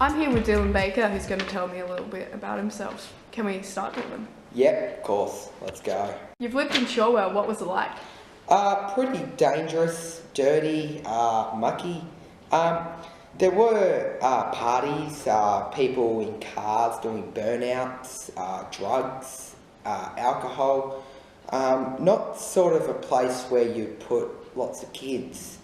I'm here with Dylan Baker, who's going to tell me a little bit about himself. Can we start, Dylan? Yep, of course. Let's go. You've lived in Shorewell. What was it like? Pretty dangerous, dirty, mucky. There were parties, people in cars doing burnouts, drugs, alcohol. Not sort of a place where you put lots of kids.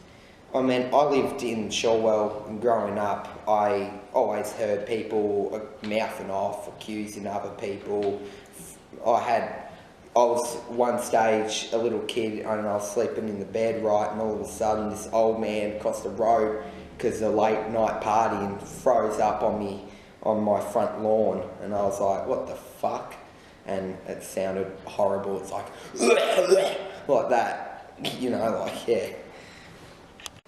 I mean, I lived in Shorewell and growing up, I always heard people mouthing off, accusing other people. I was one stage a little kid and I was sleeping in the bed, right, and all of a sudden this old man across the road, because of a late night party, and froze up on me on my front lawn, and I was like, what the fuck? And it sounded horrible. It's like like that, you know, like, yeah.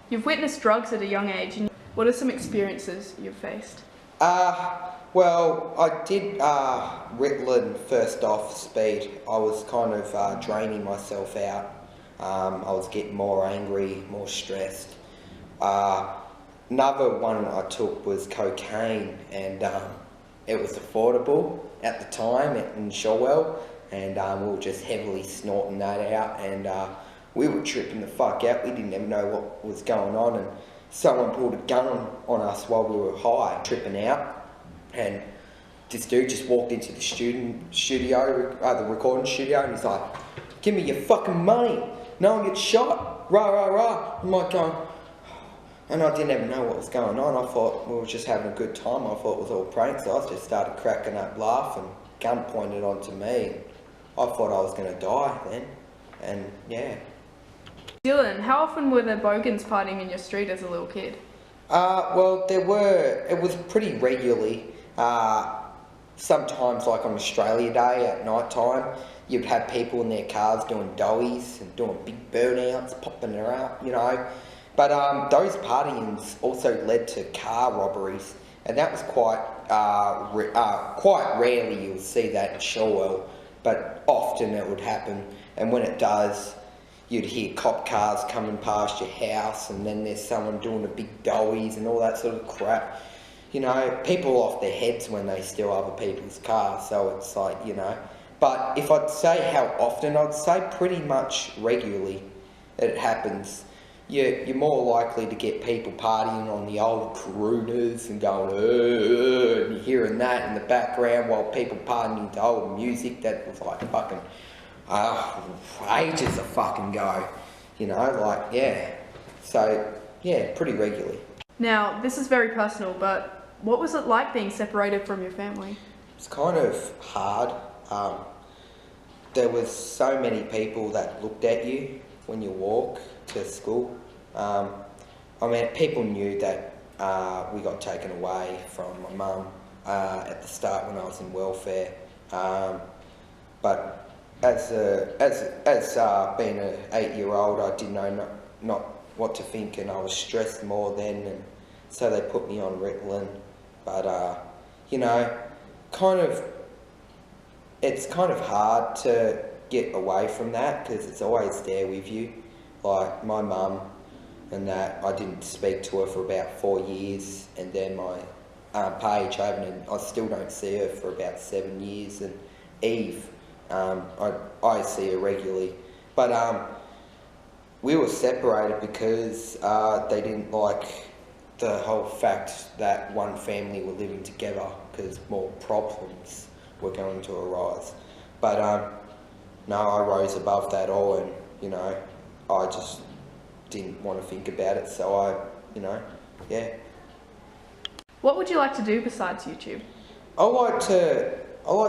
You've witnessed drugs at a young age, and what are some experiences you've faced? Well, I did Ritalin first off speed. I was kind of draining myself out. I was getting more angry, more stressed. Another one I took was cocaine, and it was affordable at the time in Shorewell, and we were just heavily snorting that out, and we were tripping the fuck out. We didn't even know what was going on, and someone pulled a gun on us while we were high, tripping out, and this dude just walked into the the recording studio, and he's like, give me your fucking money, no one gets shot, rah rah rah. I'm like going, and I didn't even know what was going on. I thought we were just having a good time. I thought it was all pranks, so I just started cracking up laughing, gun pointed onto me. I thought I was going to die then, and yeah. Dylan, how often were there bogans partying in your street as a little kid? Well, it was pretty regularly. Sometimes, like on Australia Day at night time, you'd have people in their cars doing doughies and doing big burnouts, popping her out, you know. But those partyings also led to car robberies, and that was quite rarely you'll see that in Shorewell, but often it would happen. And when it does, you'd hear cop cars coming past your house, and then there's someone doing the big doughies and all that sort of crap. You know, people are off their heads when they steal other people's cars, so it's like, you know. But if I'd say how often, I'd say pretty much regularly that it happens. You're more likely to get people partying on the old Coronas and going, and you're hearing that in the background while people partying to old music that was like fucking ages of fucking go, you know, like, yeah. So, yeah, pretty regularly. Now, this is very personal, but what was it like being separated from your family? It's kind of hard. There was so many people that looked at you when you walk to school. I mean, people knew that we got taken away from my mum at the start when I was in welfare. But as being an 8-year-old, I didn't know not what to think, and I was stressed more then, and so they put me on Ritalin. But you know, it's kind of hard to get away from that because it's always there with you. Like my mum and that, I didn't speak to her for about 4 years, and then my Aunt Paige, I still don't see her for about 7 years, and Eve, I see her regularly. But we were separated because they didn't like the whole fact that one family were living together because more problems were going to arise. But no, I rose above that all, and you know, I just didn't want to think about it, so I, you know, yeah. What would you like to do besides YouTube? I like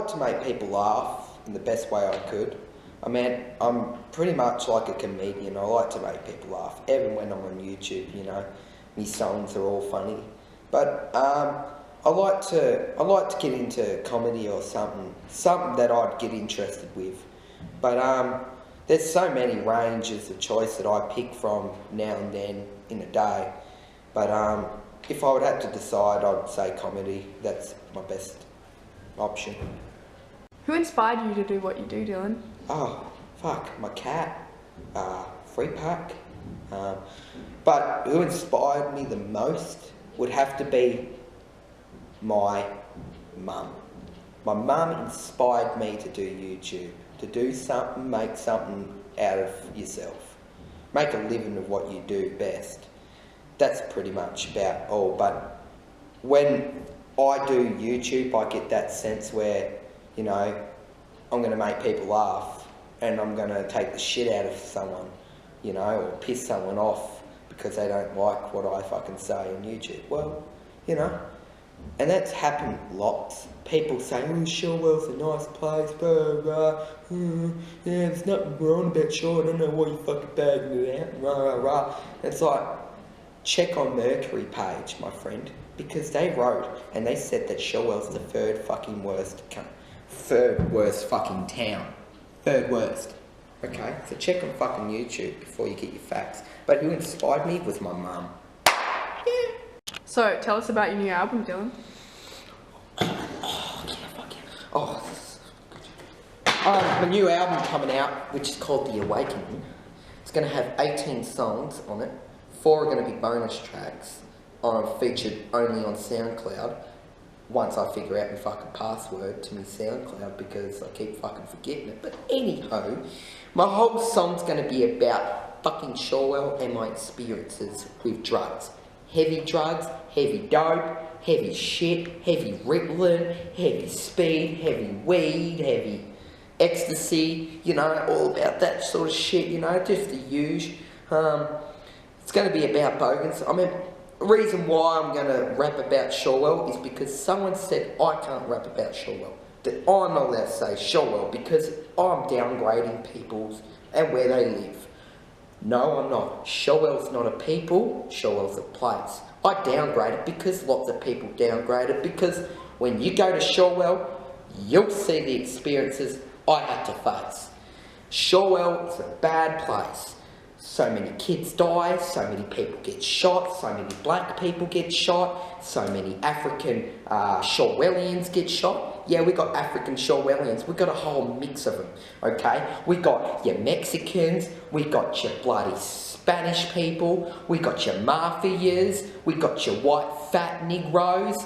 to make people laugh in the best way I could. I mean, I'm pretty much like a comedian. I like to make people laugh, even when I'm on YouTube, you know. My songs are all funny. But I like to get into comedy or something that I'd get interested with. But there's so many ranges of choice that I pick from now and then in a day. But if I would have to decide, I'd say comedy. That's my best option. Who inspired you to do what you do, Dylan? Oh, fuck, my cat, Free Pack. But who inspired me the most would have to be my mum. My mum inspired me to do YouTube, to do something, make something out of yourself. Make a living of what you do best. That's pretty much about all. But when I do YouTube, I get that sense where, you know, I'm going to make people laugh and I'm going to take the shit out of someone, you know, or piss someone off because they don't like what I fucking say on YouTube. Well, you know, and that's happened lots. People say, oh, Shorewell's a nice place, blah, blah, yeah, there's nothing wrong about Shore, I don't know why you fucking bagging it out, rah, rah, rah. It's like, check on Mercury page, my friend, because they wrote, and they said that Shorewell's the third worst fucking town. Third worst. Okay, so check on fucking YouTube before you get your facts. But who inspired me was my mum. So, tell us about your new album, Dylan. My new album coming out, which is called The Awakening. It's going to have 18 songs on it. 4 are going to be bonus tracks, featured only on SoundCloud. Once I figure out my fucking password to my SoundCloud, because I keep fucking forgetting it. But anyhow, my whole song's going to be about fucking Shorewell and my experiences with drugs. Heavy drugs, heavy dope, heavy shit, heavy Ritalin, heavy speed, heavy weed, heavy ecstasy, you know, all about that sort of shit, you know, just the usual. It's going to be about bogans. I mean, the reason why I'm going to rap about Shorewell is because someone said I can't rap about Shorewell. That I'm not allowed to say Shorewell because I'm downgrading people's and where they live. No, I'm not. Shorewell's not a people, Shorewell's a place. I downgrade it because lots of people downgrade it, because when you go to Shorewell, you'll see the experiences I had to face. Shorewell is a bad place. So many kids die, so many people get shot, so many black people get shot, so many African Shorewellians get shot. Yeah, we got African Shorewellians, we got a whole mix of them, okay? We got your Mexicans, we got your bloody Spanish people, we got your mafias, we got your white fat Negroes.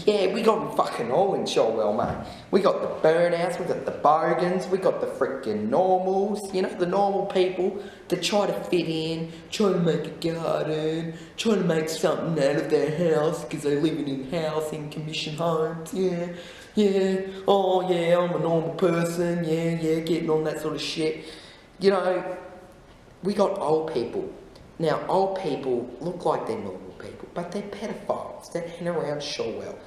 Yeah, we got them fucking all in Shorewell, mate. We got the burnouts, we got the bogans, we got the freaking normals, you know, the normal people that try to fit in, try to make a garden, try to make something out of their house because they're living in housing commission homes, oh yeah, I'm a normal person, yeah, getting on that sort of shit. You know, we got old people. Now, old people look like they're normal people, but they're pedophiles that hang around Shorewell.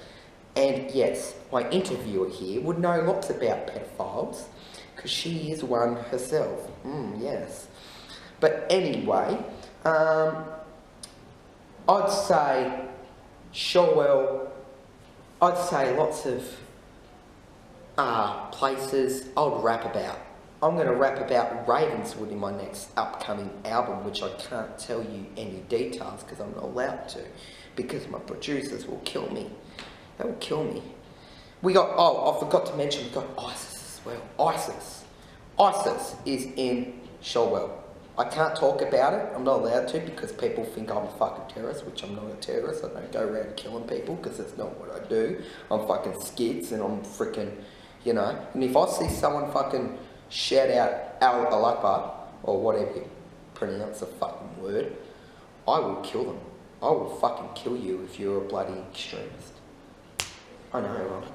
And yes, my interviewer here would know lots about pedophiles, because she is one herself. Yes. But anyway, I'd say Shorewell, I'd say lots of places I would rap about. I'm going to rap about Ravenswood in my next upcoming album, which I can't tell you any details because I'm not allowed to, because my producers will kill me. They will kill me. We got, I forgot to mention, we got ISIS as well. ISIS is in Shorewell. I can't talk about it, I'm not allowed to, because people think I'm a fucking terrorist, which I'm not a terrorist. I don't go around killing people, because that's not what I do. I'm fucking skids, and I'm freaking, you know, and if I see someone fucking shout out Al Akbar, or whatever you pronounce the fucking word, I will kill them. I will fucking kill you if you're a bloody extremist. I know, right?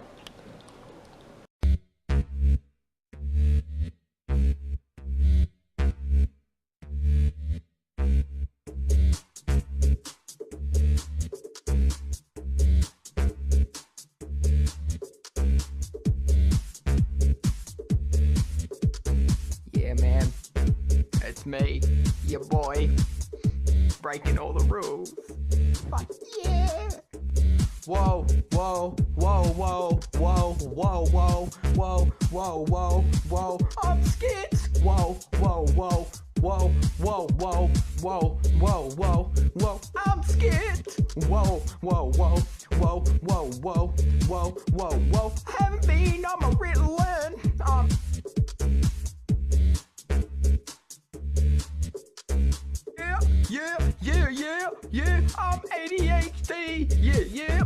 Yeah, man, it's me, your boy, breaking all the rules. Fuck yeah! Whoa, whoa, whoa, whoa, whoa, whoa, whoa, whoa, whoa, whoa, whoa, I'm scared. Whoa, whoa, whoa, whoa, whoa, whoa, whoa, whoa, whoa, whoa, I'm scared. Whoa, whoa, whoa, whoa, whoa, whoa, whoa, whoa, whoa, haven't been on my Ritalin. Yeah, I'm ADHD, yeah,